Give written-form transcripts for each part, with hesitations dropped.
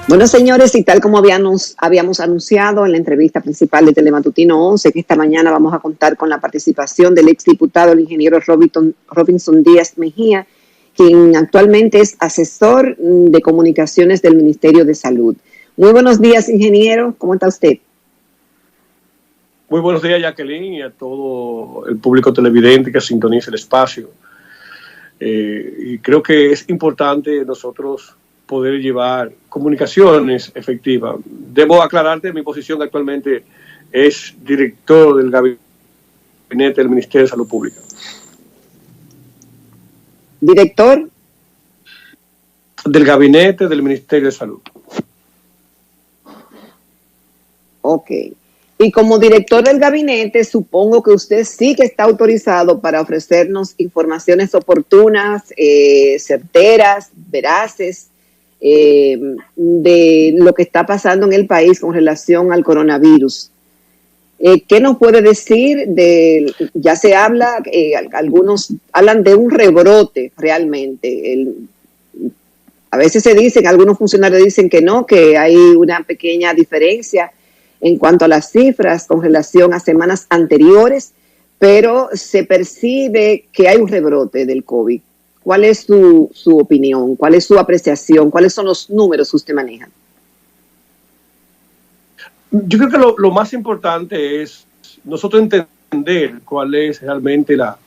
Bueno, señores, y tal como habíamos anunciado en la entrevista principal de Telematutino 11, que esta mañana vamos a contar con la participación del exdiputado, el ingeniero Robinson Díaz Mejía, quien actualmente es asesor de comunicaciones del Ministerio de Salud. Muy buenos días, ingeniero. ¿Cómo está usted? Muy buenos días, Jacqueline, y a todo el público televidente que sintoniza el espacio. Y creo que es importante nosotros poder llevar comunicaciones efectivas. Debo aclararte, mi posición actualmente es director del gabinete del Ministerio de Salud Pública. ¿Director? Del gabinete del Ministerio de Salud. Ok. Y como director del gabinete, supongo que usted sí que está autorizado para ofrecernos informaciones oportunas, certeras, veraces, de lo que está pasando en el país con relación al coronavirus. ¿Qué nos puede decir ya se habla, algunos hablan de un rebrote realmente? A veces se dicen, algunos funcionarios dicen que no, que hay una pequeña diferencia en cuanto a las cifras con relación a semanas anteriores, pero se percibe que hay un rebrote del COVID. ¿Cuál es su opinión? ¿Cuál es su apreciación? ¿Cuáles son los números que usted maneja? Yo creo que lo más importante es nosotros entender cuál es realmente la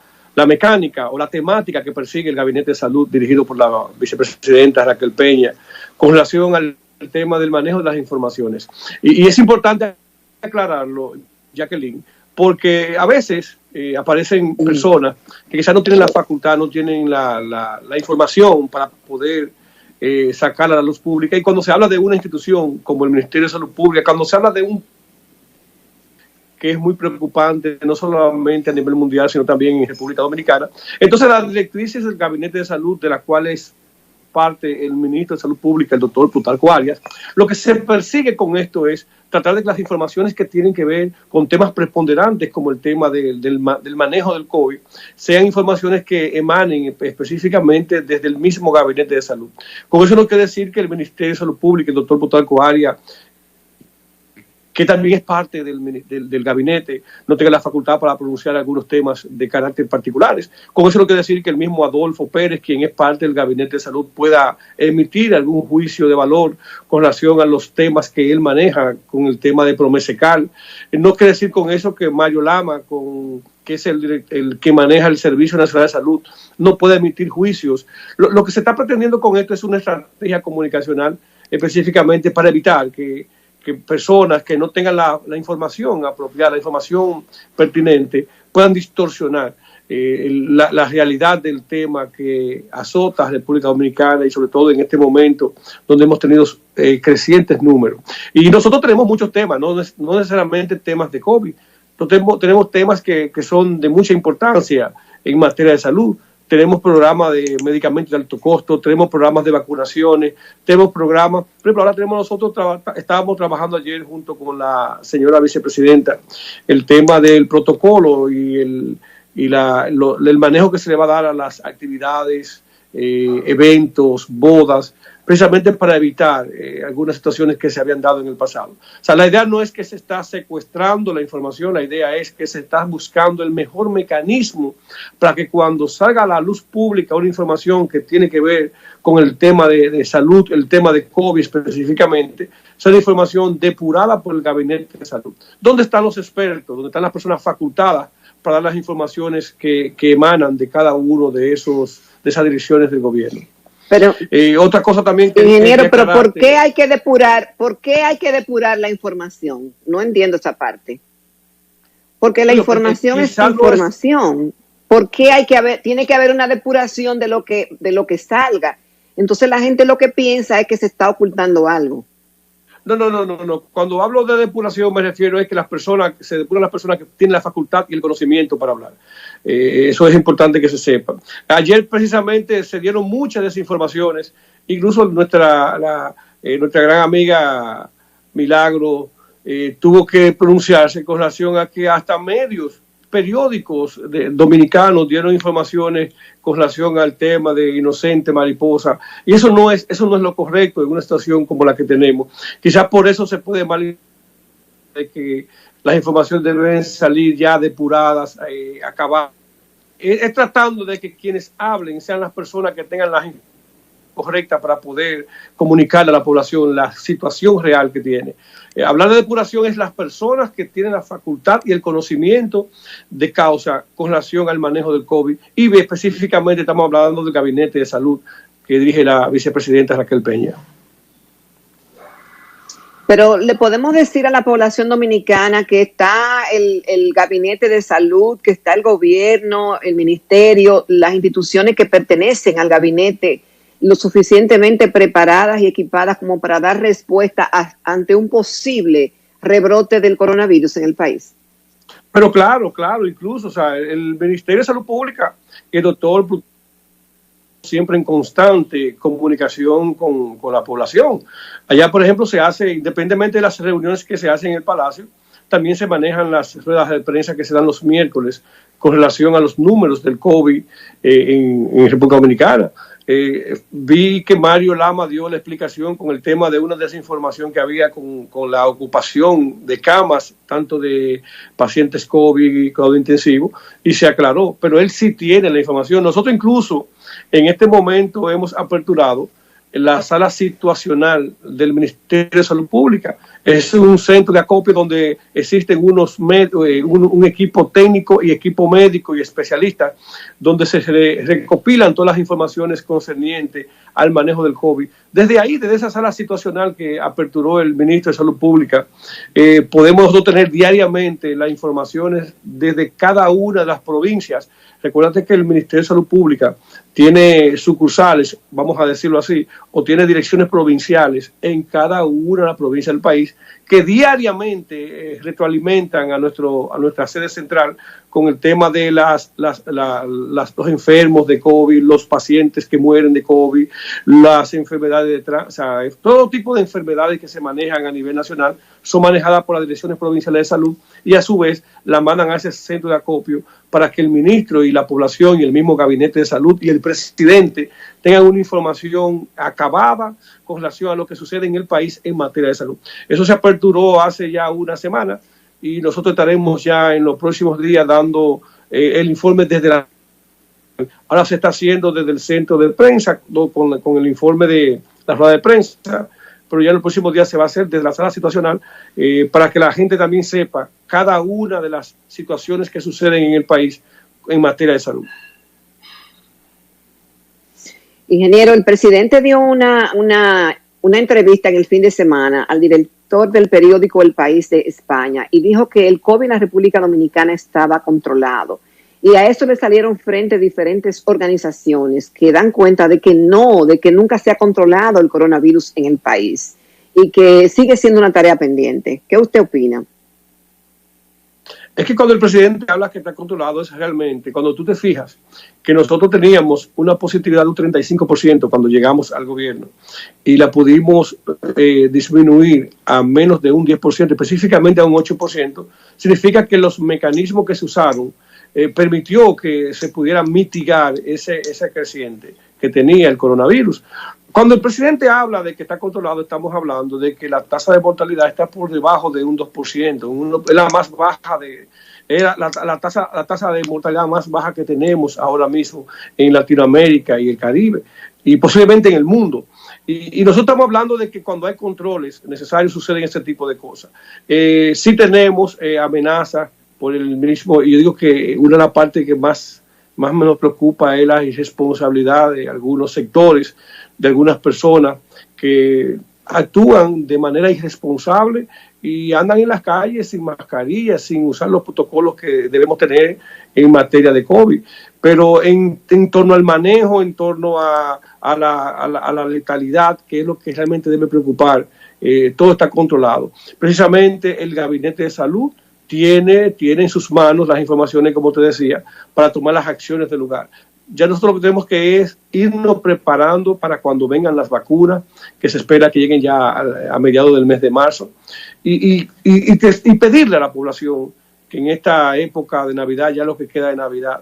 mecánica o la temática que persigue el Gabinete de Salud dirigido por la vicepresidenta Raquel Peña con relación al tema del manejo de las informaciones. Y es importante aclararlo, Jacqueline, porque a veces aparecen personas que quizás no tienen la facultad, no tienen la información para poder sacarla a la luz pública. Y cuando se habla de una institución como el Ministerio de Salud Pública, cuando se habla de un que es muy preocupante, no solamente a nivel mundial, sino también en República Dominicana, entonces las directrices del Gabinete de Salud, de las cuales parte el ministro de Salud Pública, el doctor Plutarco Arias, lo que se persigue con esto es tratar de que las informaciones que tienen que ver con temas preponderantes como el tema del manejo del COVID sean informaciones que emanen específicamente desde el mismo Gabinete de Salud. Con eso no quiere decir que el Ministerio de Salud Pública, el doctor Plutarco Arias, que también es parte del gabinete, no tenga la facultad para pronunciar algunos temas de carácter particulares. Con eso no quiere decir que el mismo Adolfo Pérez, quien es parte del gabinete de salud, pueda emitir algún juicio de valor con relación a los temas que él maneja, con el tema de Promesecal. No quiere decir con eso que Mario Lama, que es el que maneja el Servicio Nacional de Salud, no puede emitir juicios. Lo que se está pretendiendo con esto es una estrategia comunicacional específicamente para evitar que personas que no tengan la información apropiada, la información pertinente, puedan distorsionar la realidad del tema que azota a la República Dominicana y sobre todo en este momento donde hemos tenido crecientes números. Y nosotros tenemos muchos temas, no necesariamente temas de COVID, tenemos temas que son de mucha importancia en materia de salud. Tenemos programas de medicamentos de alto costo, tenemos programas de vacunaciones, tenemos programas, por ejemplo, ahora estábamos trabajando ayer junto con la señora vicepresidenta el tema del protocolo y el manejo que se le va a dar a las actividades, eventos, bodas, precisamente para evitar algunas situaciones que se habían dado en el pasado. O sea, la idea no es que se está secuestrando la información, la idea es que se está buscando el mejor mecanismo para que cuando salga a la luz pública una información que tiene que ver con el tema de salud, el tema de COVID específicamente, sea una información depurada por el Gabinete de Salud. ¿Dónde están los expertos? ¿Dónde están las personas facultadas para dar las informaciones que emanan de cada uno de esas direcciones del gobierno? Pero otra cosa también que ingeniero, pero ¿por qué hay que depurar la información? No entiendo esa parte. Porque la información es información. ¿Por qué tiene que haber una depuración de lo que salga? Entonces la gente lo que piensa es que se está ocultando algo. No. Cuando hablo de depuración me refiero a que se depuran las personas que tienen la facultad y el conocimiento para hablar. Eso es importante que se sepa. Ayer precisamente se dieron muchas desinformaciones, incluso nuestra gran amiga Milagro tuvo que pronunciarse con relación a que hasta medios periódicos dominicanos dieron informaciones con relación al tema de Inocente Mariposa, y eso no es lo correcto en una situación como la que tenemos. Quizás por eso se puede malinterpretar de que las informaciones deben salir ya depuradas, acabadas. Es tratando de que quienes hablen sean las personas que tengan las correctas para poder comunicarle a la población la situación real que tiene. Hablar de depuración es las personas que tienen la facultad y el conocimiento de causa con relación al manejo del COVID, y específicamente estamos hablando del Gabinete de Salud que dirige la vicepresidenta Raquel Peña. Pero le podemos decir a la población dominicana que está el Gabinete de Salud, que está el gobierno, el ministerio, las instituciones que pertenecen al gabinete, lo suficientemente preparadas y equipadas como para dar respuesta ante un posible rebrote del coronavirus en el país. Pero claro, incluso, o sea, el Ministerio de Salud Pública, el doctor siempre en constante comunicación con la población. Allá, por ejemplo, se hace, independientemente de las reuniones que se hacen en el Palacio, también se manejan las ruedas de prensa que se dan los miércoles con relación a los números del COVID en República Dominicana. Vi que Mario Lama dio la explicación con el tema de una desinformación que había con la ocupación de camas, tanto de pacientes COVID y cuidado intensivo, y se aclaró, pero él sí tiene la información. Nosotros incluso en este momento hemos aperturado la sala situacional del Ministerio de Salud Pública. Es un centro de acopio donde existen un equipo técnico y equipo médico y especialistas, donde se recopilan todas las informaciones concernientes al manejo del COVID. Desde ahí, desde esa sala situacional que aperturó el Ministro de Salud Pública, podemos obtener diariamente las informaciones desde cada una de las provincias. Recuérdate que el Ministerio de Salud Pública tiene sucursales, vamos a decirlo así, o tiene direcciones provinciales en cada una de las provincias del país, que diariamente retroalimentan a nuestra sede central con el tema de los enfermos de COVID, los pacientes que mueren de COVID, las enfermedades o sea, todo tipo de enfermedades que se manejan a nivel nacional son manejadas por las direcciones provinciales de salud, y a su vez la mandan a ese centro de acopio para que el ministro y la población y el mismo gabinete de salud y el presidente tengan una información acabada con relación a lo que sucede en el país en materia de salud. Eso se aperturó hace ya una semana, y nosotros estaremos ya en los próximos días dando el informe desde ahora se está haciendo desde el centro de prensa con el informe de la rueda de prensa, pero ya en los próximos días se va a hacer desde la sala situacional para que la gente también sepa cada una de las situaciones que suceden en el país en materia de salud. Ingeniero, el presidente dio una entrevista en el fin de semana al director del periódico El País de España y dijo que el COVID en la República Dominicana estaba controlado. Y a esto le salieron frente diferentes organizaciones que dan cuenta de que nunca se ha controlado el coronavirus en el país y que sigue siendo una tarea pendiente. ¿Qué usted opina? Es que cuando el presidente habla que está controlado, es realmente, cuando tú te fijas que nosotros teníamos una positividad de un 35% cuando llegamos al gobierno y la pudimos disminuir a menos de un 10%, específicamente a un 8%, significa que los mecanismos que se usaron permitió que se pudiera mitigar ese creciente que tenía el coronavirus. Cuando el presidente habla de que está controlado, estamos hablando de que la tasa de mortalidad está por debajo de un 2%, es la más baja la tasa de mortalidad más baja que tenemos ahora mismo en Latinoamérica y el Caribe, y posiblemente en el mundo. Y nosotros estamos hablando de que cuando hay controles necesarios suceden ese tipo de cosas. Sí tenemos amenazas por el mismo, y yo digo que una de las partes que más nos preocupa es la irresponsabilidad de algunos sectores, de algunas personas que actúan de manera irresponsable y andan en las calles sin mascarillas, sin usar los protocolos que debemos tener en materia de COVID. Pero en torno al manejo, en torno a la letalidad, que es lo que realmente debe preocupar, todo está controlado. Precisamente el Gabinete de Salud tiene en sus manos las informaciones, como te decía, para tomar las acciones del lugar. Ya nosotros lo que tenemos que es irnos preparando para cuando vengan las vacunas, que se espera que lleguen ya a mediados del mes de marzo, y pedirle a la población que en esta época de Navidad, ya lo que queda de Navidad,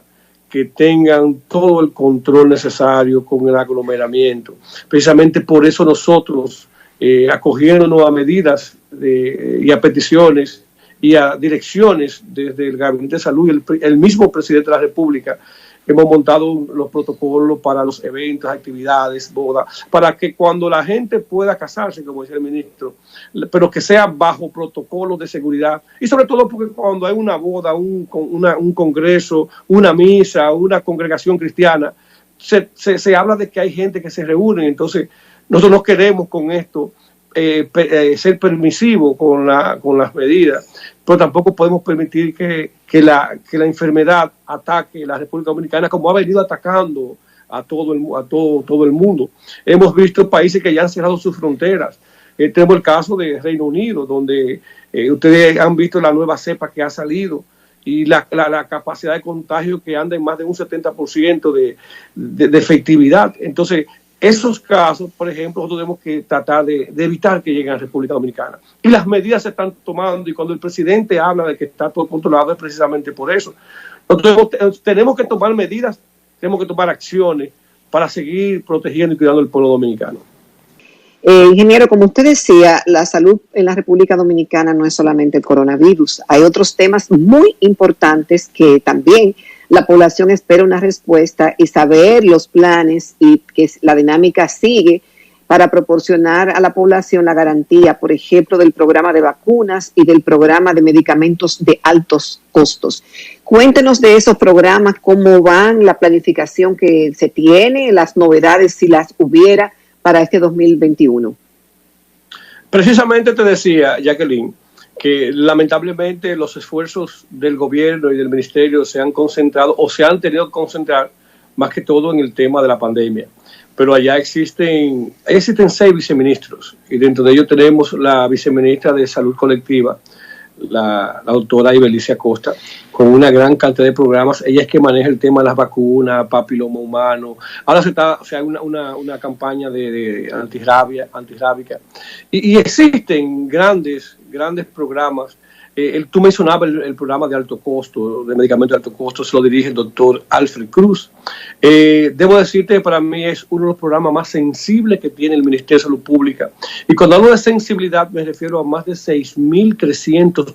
que tengan todo el control necesario con el aglomeramiento. Precisamente por eso nosotros, acogiéndonos a medidas y a peticiones y a direcciones desde el Gabinete de Salud y el mismo presidente de la República, hemos montado los protocolos para los eventos, actividades, bodas, para que cuando la gente pueda casarse, como decía el ministro, pero que sea bajo protocolos de seguridad, y sobre todo porque cuando hay una boda, un congreso, una misa, una congregación cristiana, se habla de que hay gente que se reúne. Entonces nosotros no queremos con esto ser permisivos con las medidas, pero tampoco podemos permitir que la enfermedad ataque la República Dominicana como ha venido atacando a todo el mundo. Hemos visto países que ya han cerrado sus fronteras. Tenemos el caso de Reino Unido, donde ustedes han visto la nueva cepa que ha salido y la capacidad de contagio que anda en más de un 70% de efectividad. Entonces, esos casos, por ejemplo, nosotros tenemos que tratar de evitar que lleguen a la República Dominicana. Y las medidas se están tomando, y cuando el presidente habla de que está todo controlado es precisamente por eso. Nosotros tenemos que tomar medidas, tenemos que tomar acciones para seguir protegiendo y cuidando al pueblo dominicano. Ingeniero, como usted decía, la salud en la República Dominicana no es solamente el coronavirus. Hay otros temas muy importantes que también la población espera una respuesta y saber los planes y que la dinámica sigue para proporcionar a la población la garantía, por ejemplo, del programa de vacunas y del programa de medicamentos de altos costos. Cuéntenos de esos programas, cómo van, la planificación que se tiene, las novedades si las hubiera para este 2021. Precisamente te decía, Jacqueline, que lamentablemente los esfuerzos del gobierno y del ministerio se han concentrado o se han tenido que concentrar más que todo en el tema de la pandemia. Pero allá existen 6 viceministros y dentro de ellos tenemos la viceministra de Salud Colectiva, la doctora Ibelicia Costa, con una gran cantidad de programas. Ella es que maneja el tema de las vacunas, papiloma humano. Ahora hay una campaña de antirrábica. Y existen grandes programas. Tú mencionabas el programa de alto costo, de medicamentos de alto costo, se lo dirige el doctor Alfred Cruz. Debo decirte que para mí es uno de los programas más sensibles que tiene el Ministerio de Salud Pública. Y cuando hablo de sensibilidad me refiero a más de 6.300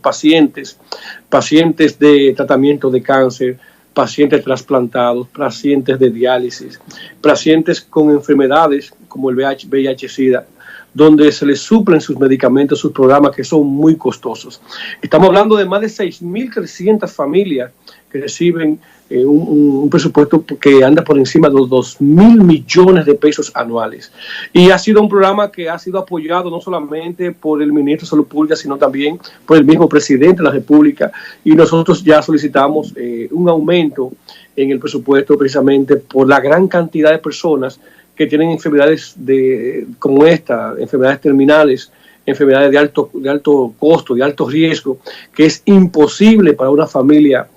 pacientes de tratamiento de cáncer, pacientes trasplantados, pacientes de diálisis, pacientes con enfermedades como el VIH-Sida, donde se les suplen sus medicamentos, sus programas que son muy costosos. Estamos hablando de más de 6.300 familias que reciben un presupuesto que anda por encima de los 2.000 millones de pesos anuales. Y ha sido un programa que ha sido apoyado no solamente por el ministro de Salud Pública, sino también por el mismo presidente de la República. Y nosotros ya solicitamos un aumento en el presupuesto precisamente por la gran cantidad de personas que tienen enfermedades como esta, enfermedades terminales, enfermedades de alto costo, de alto riesgo, que es imposible para una familia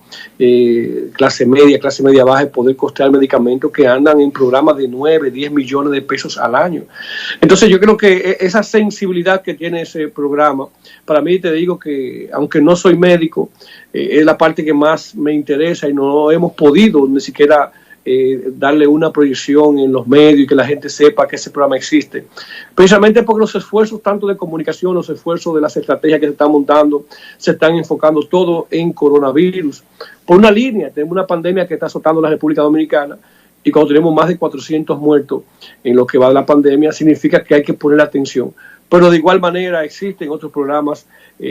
clase media baja poder costear medicamentos que andan en programas de 9, 10 millones de pesos al año. Entonces yo creo que esa sensibilidad que tiene ese programa, para mí te digo que aunque no soy médico, es la parte que más me interesa y no hemos podido ni siquiera darle una proyección en los medios y que la gente sepa que ese programa existe, precisamente porque los esfuerzos tanto de comunicación, los esfuerzos de las estrategias que se están montando, se están enfocando todo en coronavirus. Por una línea, tenemos una pandemia que está azotando la República Dominicana y cuando tenemos más de 400 muertos en lo que va de la pandemia, significa que hay que poner atención. Pero de igual manera existen otros programas.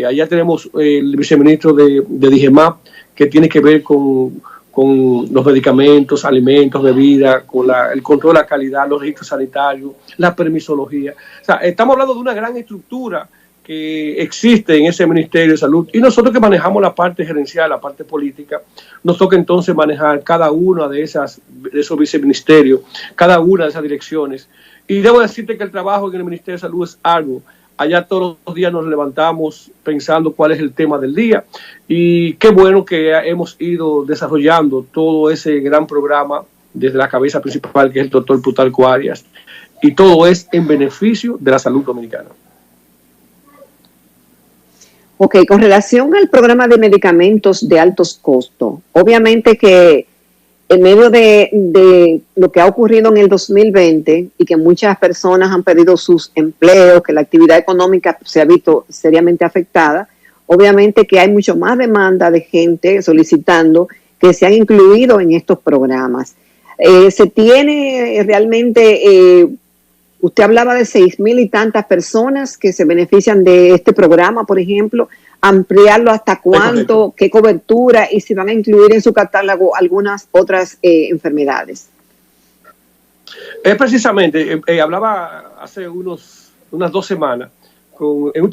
Allá tenemos el viceministro de DIGEMAP, que tiene que ver con los medicamentos, alimentos, bebidas, con el control de la calidad, los registros sanitarios, la permisología. O sea, estamos hablando de una gran estructura que existe en ese Ministerio de Salud y nosotros que manejamos la parte gerencial, la parte política, nos toca entonces manejar cada una de esos viceministerios, cada una de esas direcciones. Y debo decirte que el trabajo en el Ministerio de Salud es algo. Allá todos los días nos levantamos pensando cuál es el tema del día y qué bueno que hemos ido desarrollando todo ese gran programa desde la cabeza principal que es el doctor Plutarco Arias y todo es en beneficio de la salud dominicana. Ok, con relación al programa de medicamentos de altos costos, obviamente que en medio de lo que ha ocurrido en el 2020 y que muchas personas han perdido sus empleos, que la actividad económica se ha visto seriamente afectada, obviamente que hay mucho más demanda de gente solicitando que sean incluidos en estos programas. Se tiene realmente, usted hablaba de 6,000 y tantas personas que se benefician de este programa, por ejemplo, ampliarlo hasta cuánto, qué cobertura y si van a incluir en su catálogo algunas otras enfermedades. Precisamente, hablaba hace unas 2 semanas,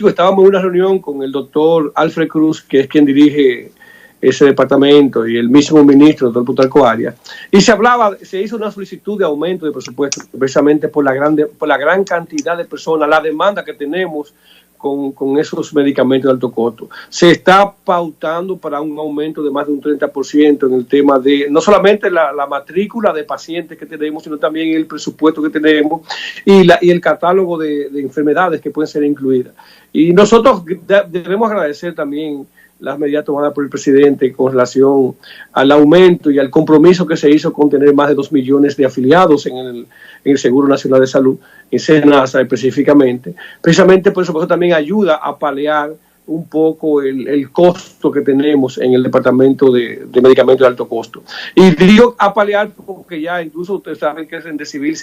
estábamos en una reunión con el doctor Alfred Cruz, que es quien dirige ese departamento, y el mismo ministro, el doctor Plutarco Arias, y se hizo una solicitud de aumento de presupuesto, precisamente por la gran cantidad de personas, la demanda que tenemos con esos medicamentos de alto costo. Se está pautando para un aumento de más de un 30% en el tema de, no solamente la matrícula de pacientes que tenemos, sino también el presupuesto que tenemos y el catálogo de enfermedades que pueden ser incluidas. Y nosotros debemos agradecer también las medidas tomadas por el presidente con relación al aumento y al compromiso que se hizo con tener más de 2 millones de afiliados en el Seguro Nacional de Salud, en SENASA específicamente. Precisamente por eso también ayuda a paliar un poco el costo que tenemos en el departamento de medicamentos de alto costo. Y digo a paliar porque ya incluso ustedes saben que el Remdesivir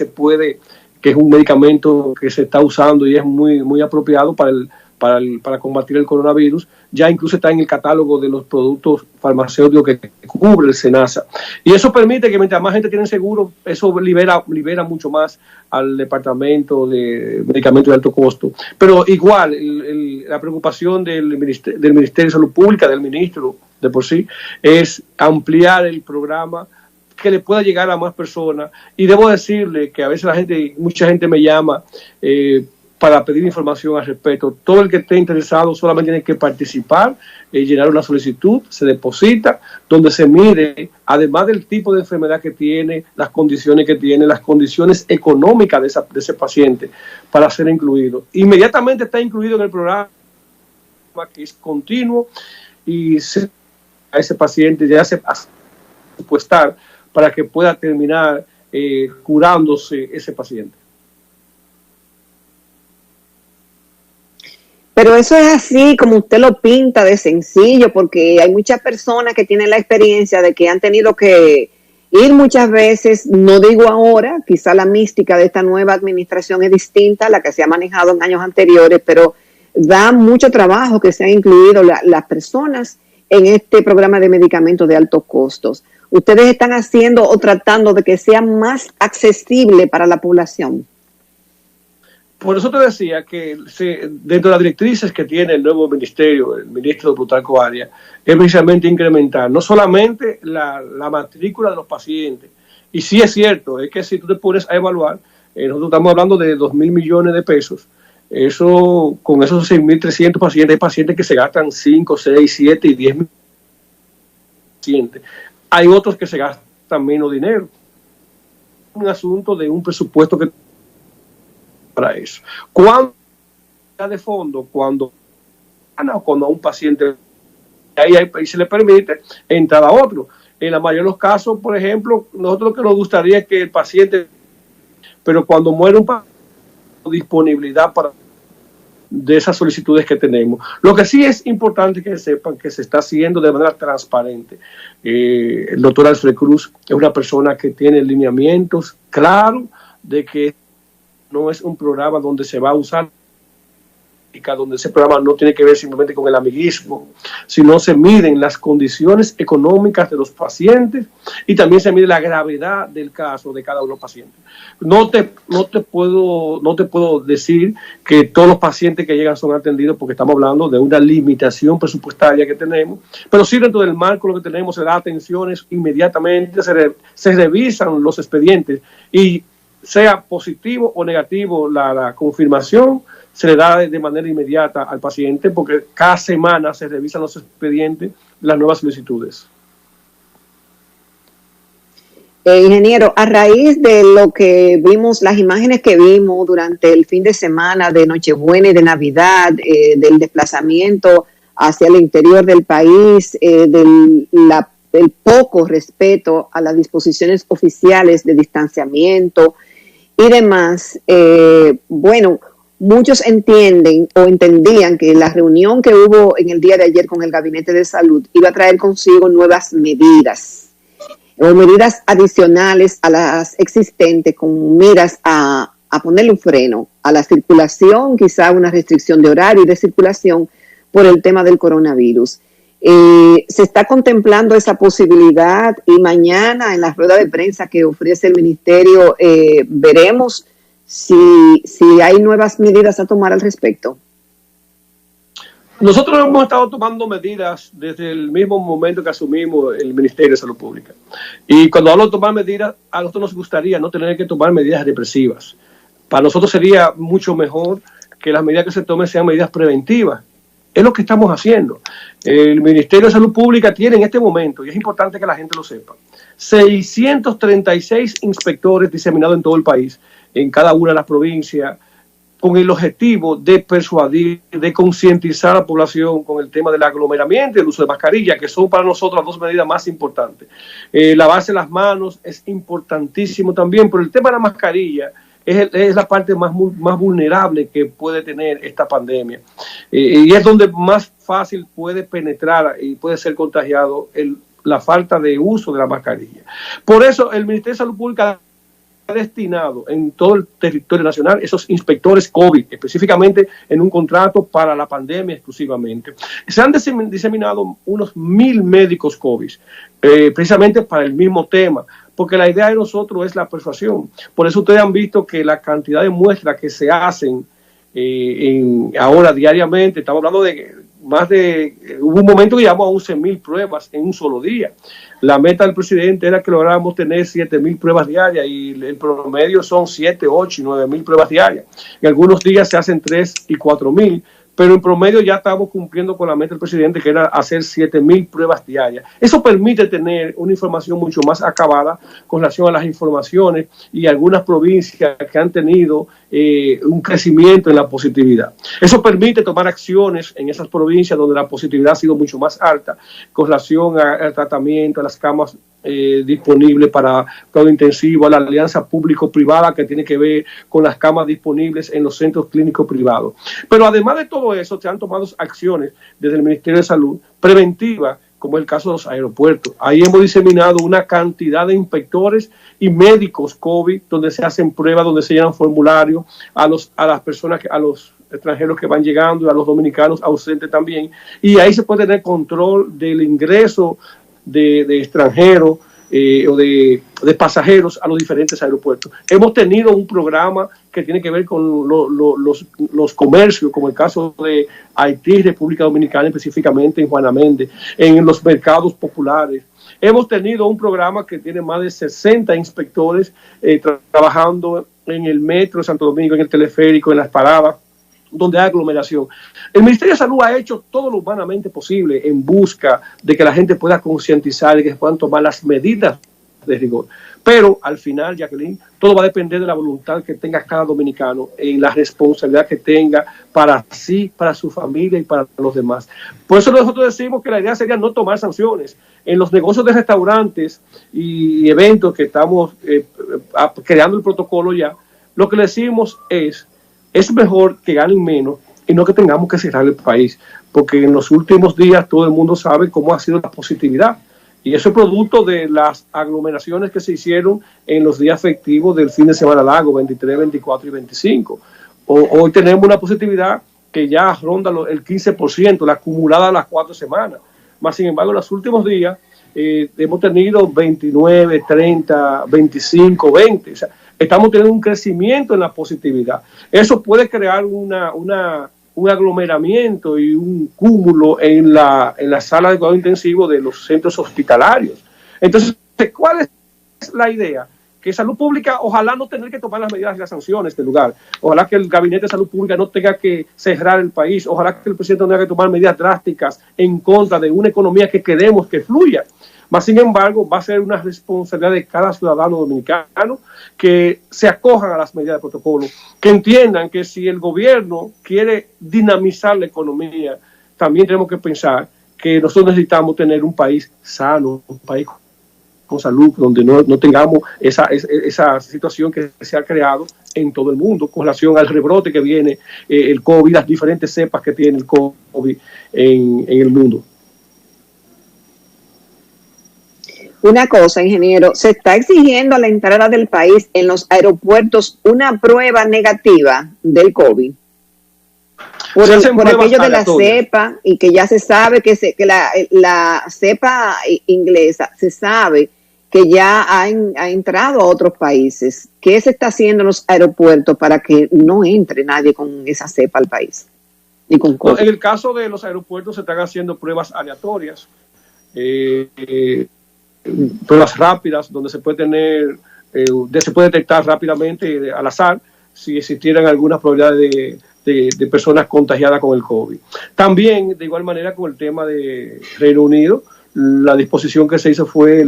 que es un medicamento que se está usando y es muy, muy apropiado para combatir el coronavirus, ya incluso está en el catálogo de los productos farmacéuticos que cubre el SENASA. Y eso permite que mientras más gente tiene seguro, eso libera mucho más al departamento de medicamentos de alto costo. Pero igual, la preocupación del Ministerio de Salud Pública, del ministro de por sí, es ampliar el programa que le pueda llegar a más personas. Y debo decirle que a veces mucha gente me llama para pedir información al respecto. Todo el que esté interesado solamente tiene que participar, llenar una solicitud, se deposita, donde se mide, además del tipo de enfermedad que tiene, las condiciones que tiene, las condiciones económicas de ese paciente para ser incluido. Inmediatamente está incluido en el programa, que es continuo, y a ese paciente ya se hace supuestar para que pueda terminar curándose ese paciente. Pero eso es así como usted lo pinta de sencillo, porque hay muchas personas que tienen la experiencia de que han tenido que ir muchas veces, no digo ahora, quizá la mística de esta nueva administración es distinta a la que se ha manejado en años anteriores, pero da mucho trabajo que se han incluido las personas en este programa de medicamentos de altos costos. ¿Ustedes están haciendo o tratando de que sea más accesible para la población? Por eso te decía que dentro de las directrices que tiene el nuevo ministerio, el ministro Plutarco Arias, es precisamente incrementar no solamente la matrícula de los pacientes, y sí es cierto, es que si tú te pones a evaluar, nosotros estamos hablando de 2,000 millones de pesos, eso con esos 6,300 pacientes, hay pacientes que se gastan 5, 6, 7 y 10 mil pacientes. Hay otros que se gastan menos dinero. Un asunto de un presupuesto que para eso. Cuando de fondo, cuando a un paciente, ahí se le permite entrar a otro. En la mayoría de los casos, por ejemplo, nosotros lo que nos gustaría es que el paciente, pero cuando muere un paciente, disponibilidad de esas solicitudes que tenemos. Lo que sí es importante que sepan que se está haciendo de manera transparente. El doctor Alfred Cruz es una persona que tiene lineamientos claros de que no es un programa donde se va a usar, donde ese programa no tiene que ver simplemente con el amiguismo, sino se miden las condiciones económicas de los pacientes y también se mide la gravedad del caso de cada uno de los pacientes. No te puedo decir que todos los pacientes que llegan son atendidos, porque estamos hablando de una limitación presupuestaria que tenemos, pero sí dentro del marco lo que tenemos se da atenciones inmediatamente, se revisan los expedientes y sea positivo o negativo la confirmación, se le da de manera inmediata al paciente, porque cada semana se revisan los expedientes de las nuevas solicitudes. Ingeniero, a raíz de lo que vimos, las imágenes que vimos durante el fin de semana de Nochebuena y de Navidad, del desplazamiento hacia el interior del país, del poco respeto a las disposiciones oficiales de distanciamiento y demás. Bueno, muchos entienden o entendían que la reunión que hubo en el día de ayer con el Gabinete de Salud iba a traer consigo nuevas medidas o medidas adicionales a las existentes con miras a ponerle un freno a la circulación, quizá una restricción de horario y de circulación por el tema del coronavirus. Se está contemplando esa posibilidad y mañana en la rueda de prensa que ofrece el Ministerio veremos si hay nuevas medidas a tomar al respecto. Nosotros hemos estado tomando medidas desde el mismo momento que asumimos el Ministerio de Salud Pública. Y cuando hablo de tomar medidas, a nosotros nos gustaría no tener que tomar medidas represivas. Para nosotros sería mucho mejor que las medidas que se tomen sean medidas preventivas. Es lo que estamos haciendo. El Ministerio de Salud Pública tiene en este momento, y es importante que la gente lo sepa, 636 inspectores diseminados en todo el país, en cada una de las provincias, con el objetivo de persuadir, de concientizar a la población con el tema del aglomeramiento y el uso de mascarilla, que son para nosotros las dos medidas más importantes. Lavarse las manos es importantísimo también, pero el tema de la mascarilla es la parte más vulnerable que puede tener esta pandemia. Y es donde más fácil puede penetrar y puede ser contagiado la falta de uso de la mascarilla. Por eso el Ministerio de Salud Pública ha destinado en todo el territorio nacional esos inspectores COVID, específicamente en un contrato para la pandemia exclusivamente. Se han diseminado unos 1,000 médicos COVID, precisamente para el mismo tema, porque la idea de nosotros es la persuasión. Por eso ustedes han visto que la cantidad de muestras que se hacen ahora diariamente, estamos hablando de hubo un momento que llegamos a 11,000 pruebas en un solo día. La meta del presidente era que lográramos tener 7,000 pruebas diarias y el promedio son 7, 8 y 9,000 pruebas diarias. En algunos días se hacen 3 y 4,000, pero en promedio ya estamos cumpliendo con la meta del presidente, que era hacer 7,000 pruebas diarias. Eso permite tener una información mucho más acabada con relación a las informaciones y algunas provincias que han tenido un crecimiento en la positividad. Eso permite tomar acciones en esas provincias donde la positividad ha sido mucho más alta con relación al tratamiento, a las camas disponibles para cuidado intensivo, a la alianza público-privada que tiene que ver con las camas disponibles en los centros clínicos privados. Pero además de todo eso, se han tomado acciones desde el Ministerio de Salud preventivas, como es el caso de los aeropuertos. Ahí hemos diseminado una cantidad de inspectores y médicos COVID, donde se hacen pruebas, donde se llenan formularios a las personas, a los extranjeros que van llegando y a los dominicanos ausentes también. Y ahí se puede tener control del ingreso de extranjeros o de pasajeros a los diferentes aeropuertos. Hemos tenido un programa que tiene que ver con los comercios, como el caso de Haití, República Dominicana, específicamente en Juana Méndez, en los mercados populares. Hemos tenido un programa que tiene más de 60 inspectores trabajando en el metro de Santo Domingo, en el teleférico, en las paradas, donde hay aglomeración. El Ministerio de Salud ha hecho todo lo humanamente posible en busca de que la gente pueda concientizar y que se puedan tomar las medidas de rigor. Pero al final, Jacqueline, todo va a depender de la voluntad que tenga cada dominicano y la responsabilidad que tenga para sí, para su familia y para los demás. Por eso nosotros decimos que la idea sería no tomar sanciones. En los negocios de restaurantes y eventos que estamos creando el protocolo ya, lo que le decimos es mejor que ganen menos y no que tengamos que cerrar el país, porque en los últimos días todo el mundo sabe cómo ha sido la positividad. Y eso es producto de las aglomeraciones que se hicieron en los días festivos del fin de semana largo, 23, 24 y 25. Hoy tenemos una positividad que ya ronda el 15%, la acumulada a las 4 semanas. Más sin embargo, en los últimos días hemos tenido 29, 30, 25, 20. O sea, estamos teniendo un crecimiento en la positividad. Eso puede crear un aglomeramiento y un cúmulo en la sala de cuidado intensivo de los centros hospitalarios. Entonces, ¿cuál es la idea? Que Salud Pública, ojalá no tener que tomar las medidas y las sanciones del lugar. Ojalá que el Gabinete de Salud Pública no tenga que cerrar el país. Ojalá que el presidente no tenga que tomar medidas drásticas en contra de una economía que queremos que fluya. Mas, sin embargo, va a ser una responsabilidad de cada ciudadano dominicano que se acojan a las medidas de protocolo, que entiendan que si el gobierno quiere dinamizar la economía, también tenemos que pensar que nosotros necesitamos tener un país sano, un país con salud, donde no tengamos esa situación que se ha creado en todo el mundo con relación al rebrote que viene, el COVID, las diferentes cepas que tiene el COVID en el mundo. Una cosa, ingeniero, se está exigiendo a la entrada del país en los aeropuertos una prueba negativa del COVID. Por aquello de la cepa, y que ya se sabe que la cepa inglesa se sabe que ya ha entrado a otros países. ¿Qué se está haciendo en los aeropuertos para que no entre nadie con esa cepa al país? Y con COVID? En el caso de los aeropuertos se están haciendo pruebas aleatorias, pruebas rápidas, donde se puede se puede detectar rápidamente al azar si existieran algunas probabilidades de personas contagiadas con el COVID. También, de igual manera, con el tema de Reino Unido, la disposición que se hizo fue,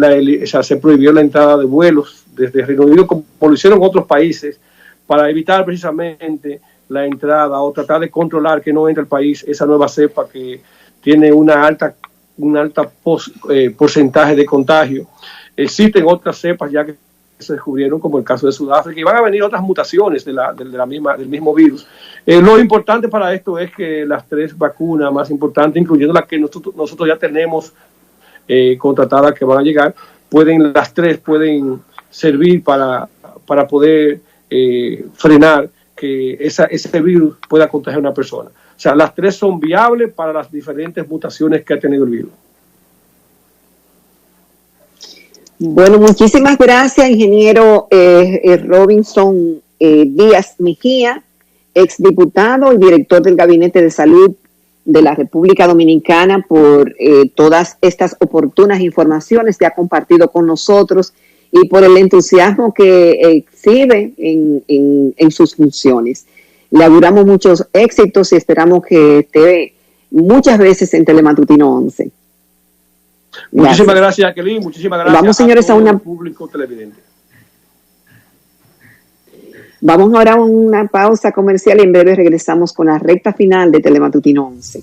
se prohibió la entrada de vuelos desde Reino Unido, como lo hicieron otros países, para evitar precisamente la entrada o tratar de controlar que no entre al país esa nueva cepa que tiene un alta porcentaje de contagio. Existen otras cepas ya que se descubrieron, como el caso de Sudáfrica, y van a venir otras mutaciones del mismo virus. Lo importante para esto es que las 3 vacunas más importantes, incluyendo las que nosotros ya tenemos contratadas que van a llegar, las 3 pueden servir para poder frenar que ese virus pueda contagiar a una persona. O sea, las 3 son viables para las diferentes mutaciones que ha tenido el virus. Bueno, muchísimas gracias, ingeniero Robinson Díaz Mejía, exdiputado y director del Gabinete de Salud de la República Dominicana, por todas estas oportunas informaciones que ha compartido con nosotros y por el entusiasmo que exhibe en sus funciones. Le auguramos muchos éxitos y esperamos que esté muchas veces en Telematutino 11. Gracias. Muchísimas gracias, Jacqueline. Muchísimas gracias. Vamos, señores, a una público televidente. Vamos ahora a una pausa comercial y en breve regresamos con la recta final de Telematutino 11.